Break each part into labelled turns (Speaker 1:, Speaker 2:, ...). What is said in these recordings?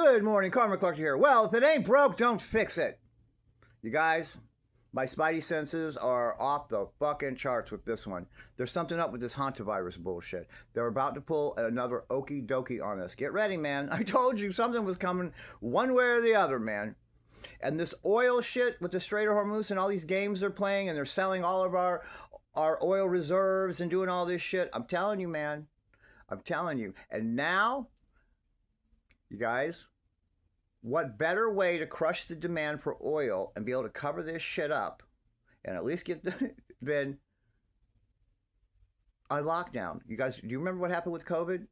Speaker 1: Good morning, Karma Clark here. Well, if it ain't broke, don't fix it. You guys, my spidey senses are off the fucking charts with this one. There's something up with this Hantavirus bullshit. They're about to pull another okie dokie on us. Get ready, man. I told you something was coming one way or the other, man. And this oil shit with the Strait of Hormuz and all these games they're playing and they're selling all of our oil reserves and doing all this shit. I'm telling you, man. I'm telling you. And now, you guys, what better way to crush the demand for oil and be able to cover this shit up and at least get than a lockdown? You guys, do you remember what happened with COVID?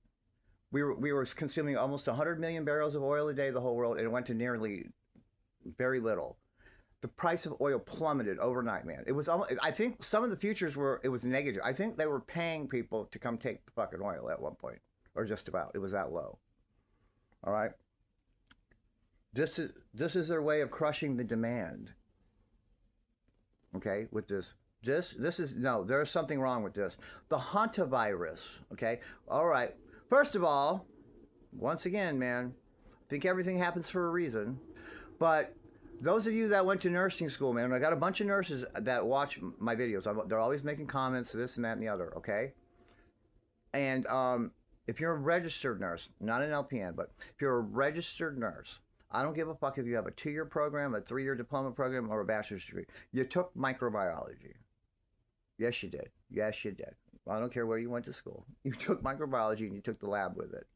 Speaker 1: We were consuming almost 100 million barrels of oil a day, the whole world, and it went to nearly very little. The price of oil plummeted overnight, man. It was almost, I think some of the futures it was negative. I think they were paying people to come take the fucking oil at one point, or just about. It was that low. All right. This is their way of crushing the demand. Okay, with this is no. There's something wrong with this. The Hantavirus. Okay. All right. First of all, once again, man, I think everything happens for a reason, but those of you that went to nursing school, man, I got a bunch of nurses that watch my videos. They're always making comments, this and that and the other, okay? And if you're a registered nurse, not an LPN, but if you're a registered nurse, I don't give a fuck if you have a 2-year program, a 3-year diploma program, or a bachelor's degree. You took microbiology. Yes, you did. Yes, you did. I don't care where you went to school. You took microbiology and you took the lab with it.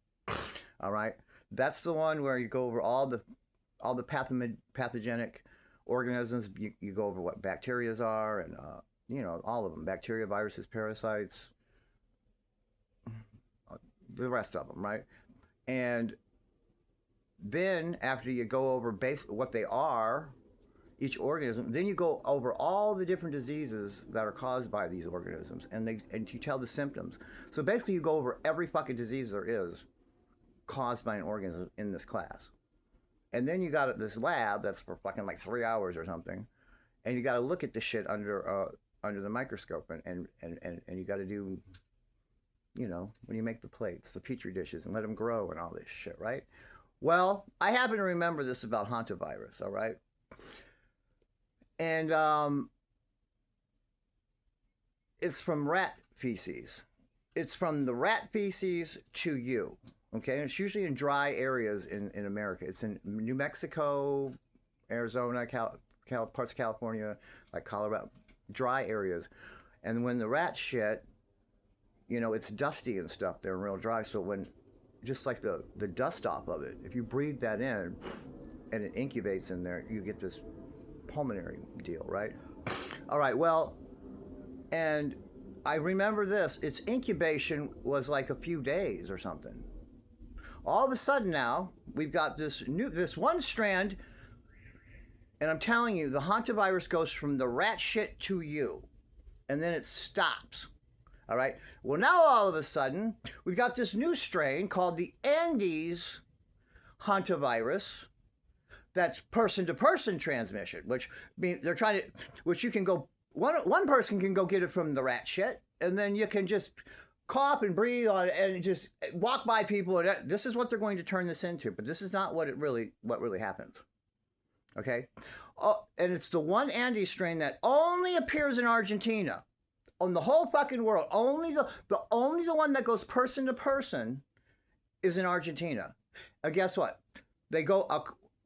Speaker 1: All right? That's the one where you go over all the pathogenic organisms. You go over what bacteria are and, all of them. Bacteria, viruses, parasites, the rest of them, right? And then after you go over what they are, each organism, then you go over all the different diseases that are caused by these organisms, and you tell the symptoms. So basically you go over every fucking disease there is caused by an organism in this class. And then you got this lab that's for fucking like 3 hours or something, and you got to look at the shit under the microscope, and you got to do, when you make the plates, the petri dishes, and let them grow and all this shit, right? Well, I happen to remember this about Hantavirus, all right? And it's from rat feces. It's from the rat feces to you. Okay, and it's usually in dry areas in America. It's in New Mexico, Arizona, parts of California, like Colorado, dry areas. And when the rat shit, it's dusty and stuff. They're real dry. So when, just like the dust off of it, if you breathe that in and it incubates in there, you get this pulmonary deal, right? All right, well, and I remember this. Its incubation was like a few days or something. All of a sudden now, we've got this one strand, and I'm telling you, the Hantavirus goes from the rat shit to you, and then it stops. All right? Well, now all of a sudden, we've got this new strain called the Andes Hantavirus that's person-to-person transmission, which means they're trying to, which you can go, one person can go get it from the rat shit, and then you can just cough and breathe on it and just walk by people, and this is what they're going to turn this into, but this is not what really happens. Okay? Oh, and it's the one Andes strain that only appears in Argentina. On the whole fucking world, only the one that goes person to person is in Argentina. And guess what? They go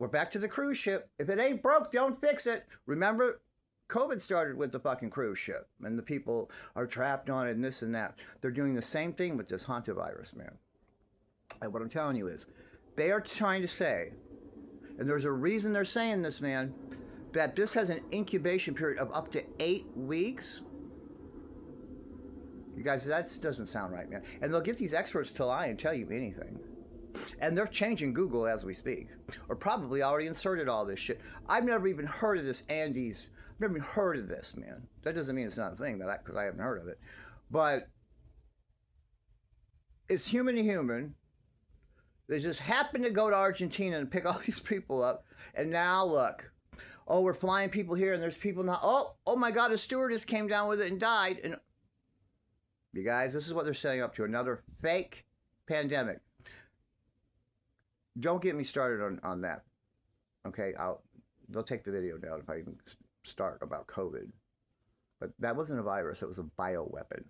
Speaker 1: we're back to the cruise ship. If it ain't broke, don't fix it. Remember, COVID started with the fucking cruise ship, and the people are trapped on it and this and that. They're doing the same thing with this Hantavirus, man. And what I'm telling you is, they are trying to say, and there's a reason they're saying this, man, that this has an incubation period of up to 8 weeks. You guys, that doesn't sound right, man. And they'll get these experts to lie and tell you anything. And they're changing Google as we speak, or probably already inserted all this shit. I've never even heard of this Andes. I've never even heard of this, man. That doesn't mean it's not a thing, because I haven't heard of it. But it's human to human. They just happen to go to Argentina and pick all these people up. And now look, we're flying people here, and there's people now. Oh my God, a stewardess came down with it and died. And you guys, this is what they're setting up to, another fake pandemic. don't get me started on that. Okay, they'll take the video down if I even start about COVID. But that wasn't a virus, it was a bioweapon.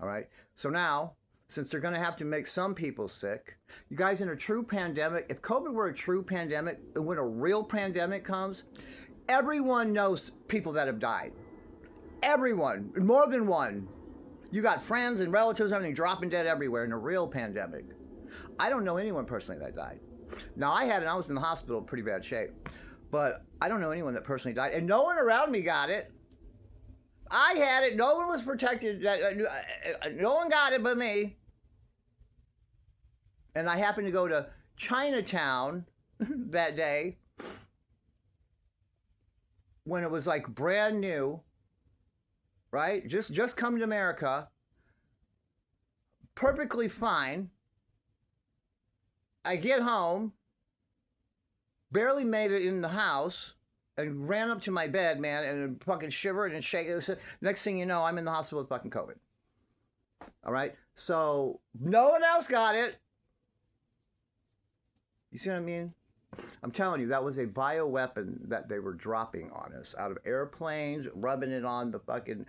Speaker 1: All right? So now, since they're going to have to make some people sick, you guys, in a true pandemic, if COVID were a true pandemic, and when a real pandemic comes, everyone knows people that have died. Everyone, more than one. You got friends and relatives, everything dropping dead everywhere in a real pandemic. I don't know anyone personally that died. Now, I had it, I was in the hospital in pretty bad shape. But I don't know anyone that personally died. And no one around me got it. I had it. No one was protected. No one got it but me. And I happened to go to Chinatown that day when it was like brand new, right? Just come to America. Perfectly fine. I get home. Barely made it in the house and ran up to my bed, man, and fucking shivered and shaking. Next thing you know, I'm in the hospital with fucking COVID. All right? So no one else got it. You see what I mean? I'm telling you, that was a bioweapon that they were dropping on us out of airplanes, rubbing it on the fucking...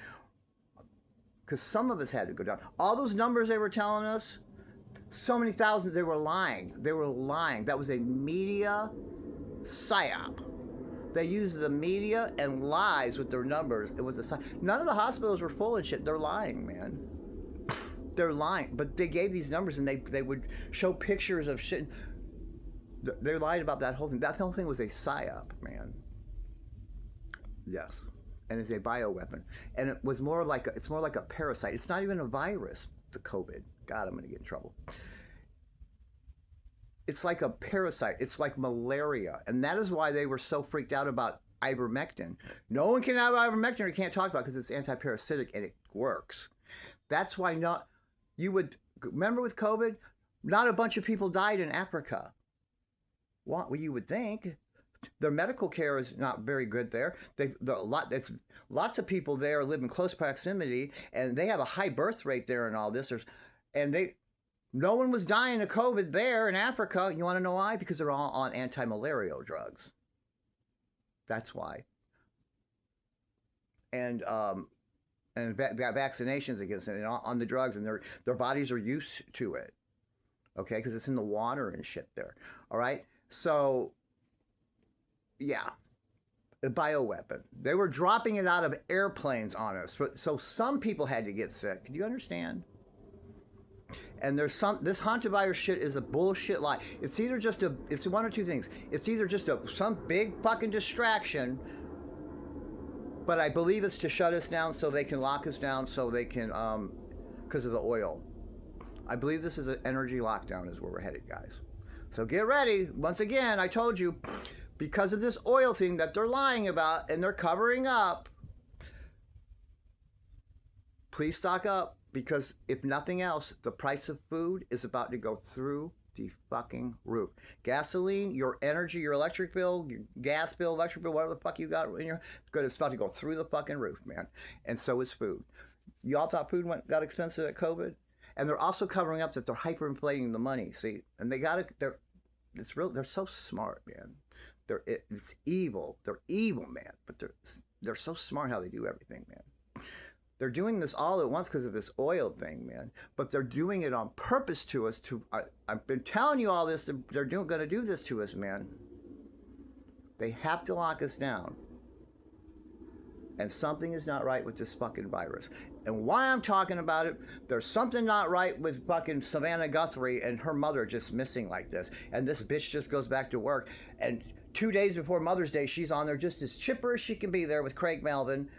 Speaker 1: Because some of us had to go down. All those numbers they were telling us, so many thousands, they were lying. They were lying. That was a media... psyop. They used the media and lies with their numbers. It was a psyop. None of the hospitals were full of shit. They're lying, man. They're lying. But they gave these numbers and they would show pictures of shit. They lied about that whole thing. That whole thing was a psyop, man. Yes. And it's a bioweapon. And it was more like it's more like a parasite. It's not even a virus, the COVID. God, I'm going to get in trouble. It's like a parasite. It's like malaria. And that is why they were so freaked out about ivermectin. No one can have ivermectin or can't talk about it because it's anti-parasitic and it works. That's why you would, remember with COVID, not a bunch of people died in Africa. Well, you would think. Their medical care is not very good there. Lots of people there live in close proximity and they have a high birth rate there and all this. No one was dying of COVID there in Africa. You want to know why? Because they're all on anti-malarial drugs. That's why. And vaccinations against it on the drugs, and their bodies are used to it. Okay, because it's in the water and shit there. All right. So, yeah, a bioweapon. They were dropping it out of airplanes on us. So some people had to get sick. Do you understand? And this Hantavirus shit is a bullshit lie. It's either just it's one or two things. It's either just some big fucking distraction, but I believe it's to shut us down so they can lock us down so they can, because of the oil. I believe this is an energy lockdown is where we're headed, guys. So get ready. Once again, I told you, because of this oil thing that they're lying about and they're covering up, please stock up. Because if nothing else, the price of food is about to go through the fucking roof. Gasoline, your energy, your electric bill, your gas bill, electric bill, whatever the fuck you got in your, it's about to go through the fucking roof, man. And so is food. Y'all thought food got expensive at COVID? And they're also covering up that they're hyperinflating the money. See, and they're so smart, man. It's evil. They're evil, man. But they're so smart how they do everything, man. They're doing this all at once because of this oil thing, man. But they're doing it on purpose to us. I've been telling you all this. They're going to do this to us, man. They have to lock us down. And something is not right with this fucking virus. And why I'm talking about it, there's something not right with fucking Savannah Guthrie and her mother just missing like this. And this bitch just goes back to work. And 2 days before Mother's Day, she's on there just as chipper as she can be there with Craig Melvin.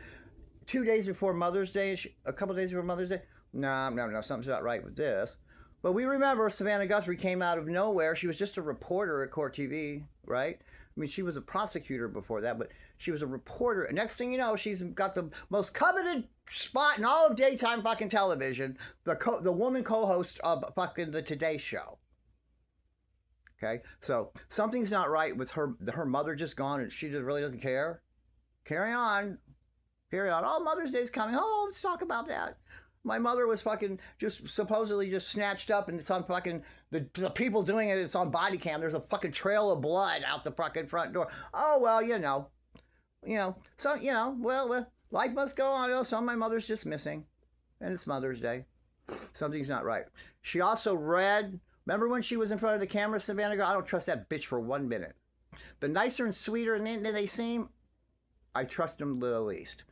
Speaker 1: 2 days before Mother's Day, a couple days before Mother's Day, no, something's not right with this. But we remember Savannah Guthrie came out of nowhere. She was just a reporter at Court TV, right? I mean, she was a prosecutor before that, but she was a reporter. And next thing you know, she's got the most coveted spot in all of daytime fucking television, the woman co-host of fucking the Today Show. Okay? So something's not right with her mother just gone and she just really doesn't care. Carry on. Oh, Mother's Day's coming. Oh, let's talk about that. My mother was fucking just supposedly just snatched up, and it's on fucking the people doing it. It's on body cam. There's a fucking trail of blood out the fucking front door. Oh well, so well, life must go on. Some of my mother's just missing, and it's Mother's Day. Something's not right. She also read. Remember when she was in front of the camera, Savannah girl? I don't trust that bitch for 1 minute. The nicer and sweeter than they seem, I trust them the least.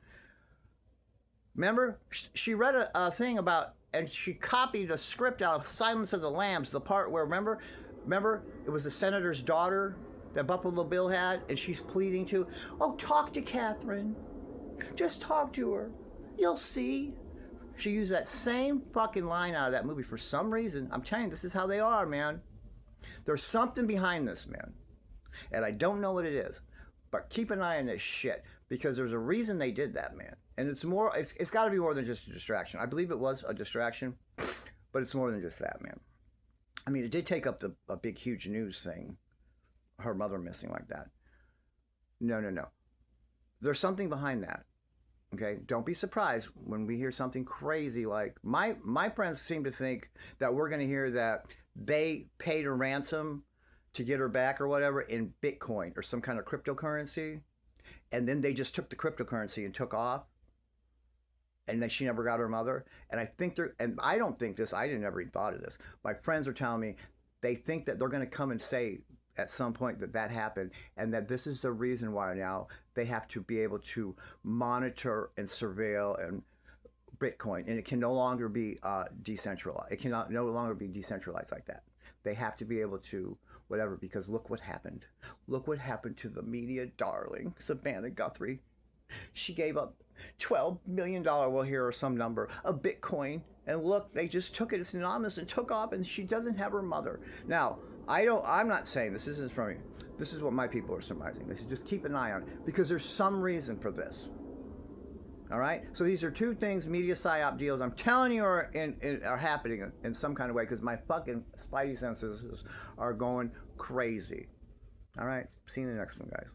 Speaker 1: Remember, she read a thing about, and she copied a script out of Silence of the Lambs, the part where, remember, it was the senator's daughter that Buffalo Bill had, and she's pleading to, oh, talk to Catherine. Just talk to her. You'll see. She used that same fucking line out of that movie for some reason. I'm telling you, this is how they are, man. There's something behind this, man. And I don't know what it is. But keep an eye on this shit, because there's a reason they did that, man. And it's got to be more than just a distraction. I believe it was a distraction, but it's more than just that, man. I mean, it did take up a big, huge news thing, her mother missing like that. No. There's something behind that, okay? Don't be surprised when we hear something crazy like, my friends seem to think that we're going to hear that they paid a ransom to get her back or whatever in Bitcoin or some kind of cryptocurrency, and then they just took the cryptocurrency and took off. And then she never got her mother. And I think and I don't think this, I never even thought of this. My friends are telling me they think that they're going to come and say at some point that happened, and that this is the reason why now they have to be able to monitor and surveil and Bitcoin. And it can no longer be decentralized. It cannot no longer be decentralized like that. They have to be able to whatever, because look what happened. Look what happened to the media darling, Savannah Guthrie. She gave up $12 million, we'll hear some number, of Bitcoin. And look, they just took it as anonymous and took off, and she doesn't have her mother. Now, I'm not saying this isn't from me. This is what my people are surmising. They said just keep an eye on it, because there's some reason for this. All right? So these are two things, media psyop deals, I'm telling you are happening in some kind of way, because my fucking spidey senses are going crazy. All right? See you in the next one, guys.